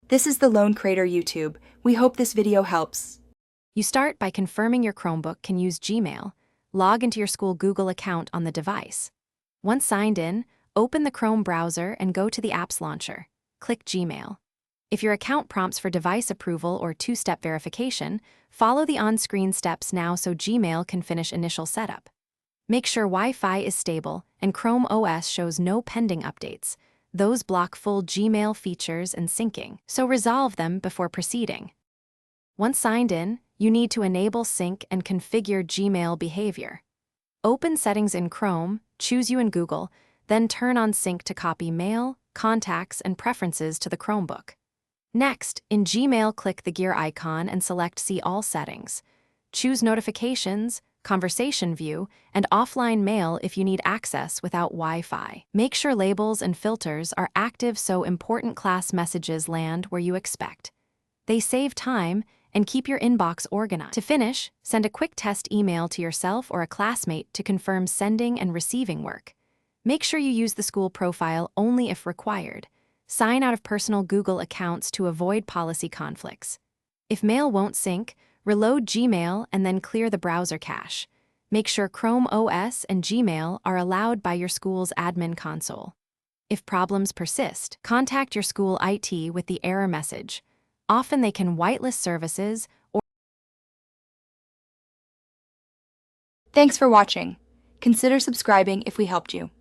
This is the Lone Crater YouTube. We hope this video helps. You start by confirming your Chromebook can use Gmail. Log into your school Google account on the device. Once signed in, open the Chrome browser and go to the Apps Launcher. Click Gmail. If your account prompts for device approval or two-step verification, follow the on-screen steps now so Gmail can finish initial setup. Make sure Wi-Fi is stable and Chrome OS shows no pending updates. Those block full Gmail features and syncing, so resolve them before proceeding. Once signed in, you need to enable sync and configure Gmail behavior. Open Settings in Chrome, choose You in Google, then turn on sync to copy mail, contacts, and preferences to the Chromebook. Next, in Gmail, click the gear icon and select See All Settings. Choose Notifications, Conversation View, and Offline Mail if you need access without Wi-Fi. Make sure labels and filters are active so important class messages land where you expect. They save time and keep your inbox organized. To finish, send a quick test email to yourself or a classmate to confirm sending and receiving work. Make sure you use the school profile only if required. Sign out of personal Google accounts to avoid policy conflicts. If mail won't sync, reload Gmail and then clear the browser cache. Make sure Chrome OS and Gmail are allowed by your school's admin console. If problems persist, contact your school IT with the error message. Often they can whitelist services or... Thanks for watching. Consider subscribing if we helped you.